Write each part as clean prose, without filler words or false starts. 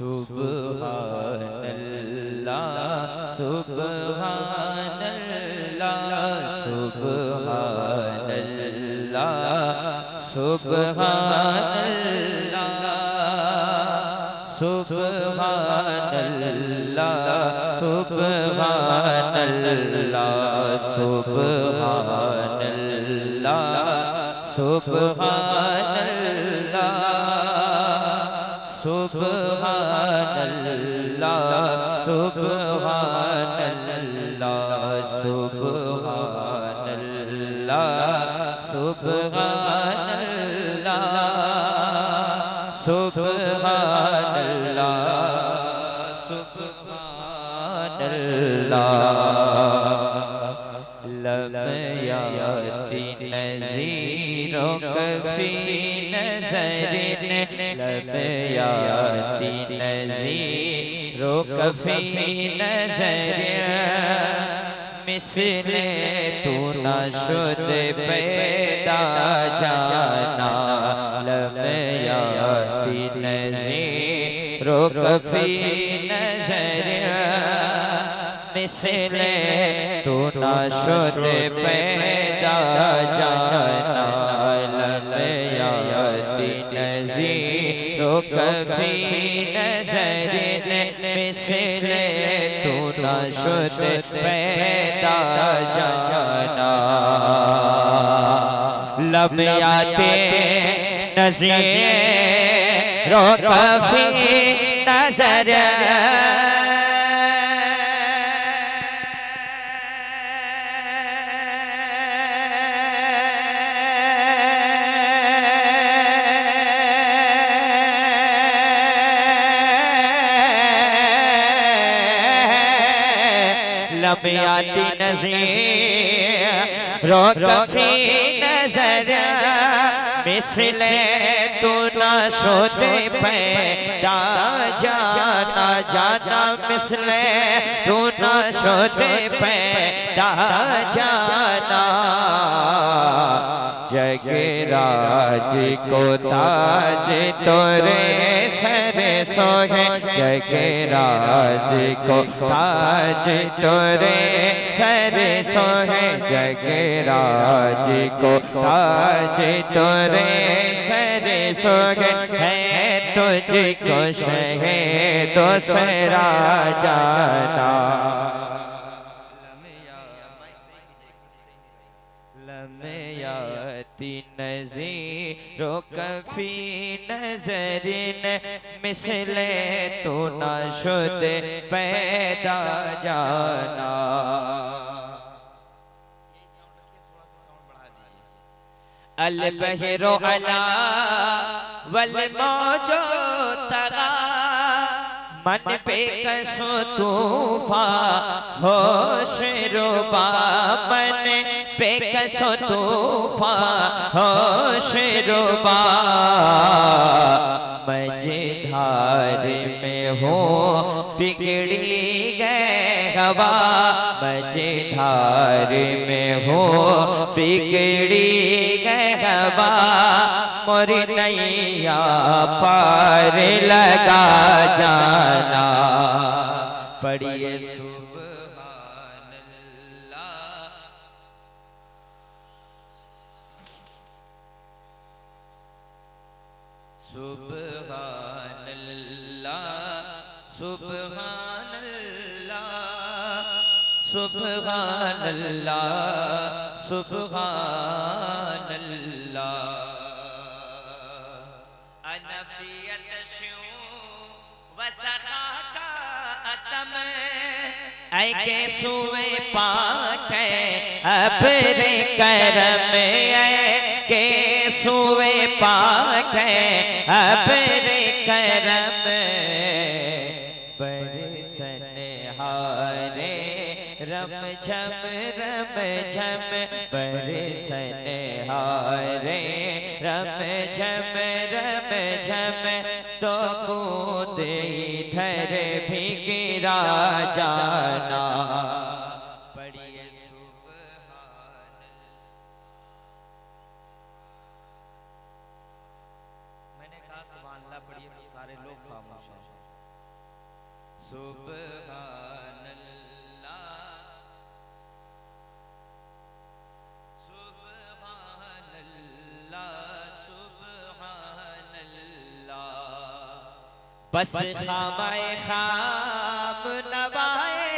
सुब्हानल्लाह सुब्हानल्लाह सुब्हानल्लाह सुब्हानल्लाह सुब्हानल्लाह सुब्हानल्लाह सुब्हानल्लाह सुब्हानल्लाह सुब्हानल्लाह सुब्हानल्लाह सुब्हानल्लाह सुब्हानल्लाह सुब्हानल्लाह सुब्हानल्लाह लब याती नज़ीरो कफ़ी नज़रिन लब याती नज़ीरो कफ़ी नज़रिन मिसले तू न शुद पैदा जाना लब याती नज़ीरो कफ़ी नज़रिन मिसले तू न शुद पैदा जाना लब याती नज़ीरो कफ़ी नज़रिन मिसले तू न शुद पैदा जाना लब याती नज़ीरो कफ़ी नज़रिन लब याती नज़ीरो कफ़ी नज़रिन मिसले तू न शुद पैदा जाना जाना मिसले तू न शुद पैदा जाना जगराज को ताज तोरे सर सोहे जगराज को ताज तोरे सर सोहे जगराज को ताज तोरे सर सोहे है तुझको शहीद दूसरा जाना नज़ीरो कफ़ी नज़रिन मिसले तू न शुद पैदा जाना अल बहरो अला वल मौजो तरा मन पे कसो तूफा होश रुबा मन पे कसो तूफा होश रुबा मझधार में हो बिगड़ी गए हवा मझधार में हो बिगड़ी गए हवा मोरी नैया पार लगा जाना पढ़िए सुब्हानल्लाह सुब्हानल्लाह सुब्हानल्लाह सुब्हानल्लाह अनफियत शू वसखा का अतम ऐ के सुए पाक अपने करम ऐ के सुए पाक अपने करम बरसन हारे रम झम बरसन हारे रम झम तो बूंद इधर भी गिरा जाना पढ़िए मैंने कहा सुभान अल्लाह पढ़िए तो सारे लोग खामोश हैं सुब्हानल्लाह सुब्हानल्लाह सुब्हानल्लाह। बस खामाए खाब नवाए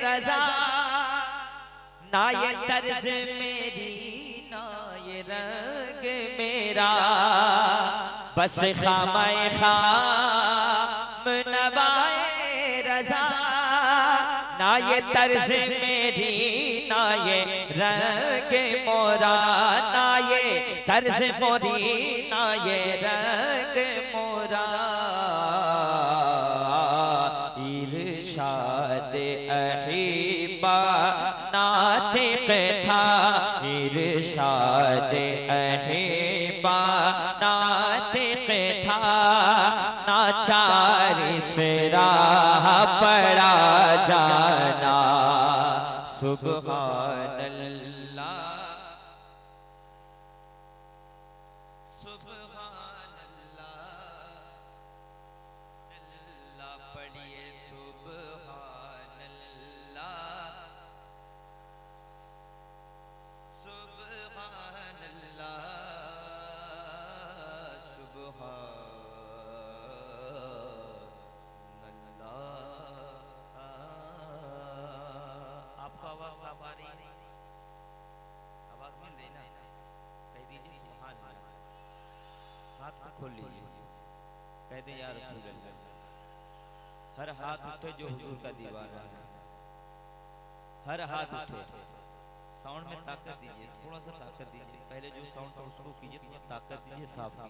रजा, ना ये तर्ज मेरी ना ये रंग मेरा। बस खामाए खाब नवाए रजा, ना ये तर्ज मेरी ना ये रंग मोरा। ना ये तर्ज मोरी ना ये रंग मोरा। इरशाद अहीबा नातिक था, इरशाद अहीबा नातिक था। नाचार से राह पड़ा जाना। सुब्हानल्लाह सुब्हानल्लाह। अल्लाह पढ़िए सुब्हानल्लाह सुब्हानल्लाह सुब्हानल्लाह। आपको आवाज साफ आ रही है? आवाज मिल रही ना? कह दीजिए सुभान अल्लाह। हाथ को खोल लीजिए, कह दे या रसूल अल्लाह। हर हाथ उठे जो हुजूर का दीवाना है, हर हाथ उठे। साउंड में ताकत दीजिए, थोड़ा सा ताकत दीजिए। पहले जो साउंड था उसको कीजिए, थोड़ा ताकत दीजिए, साफ कीजिए।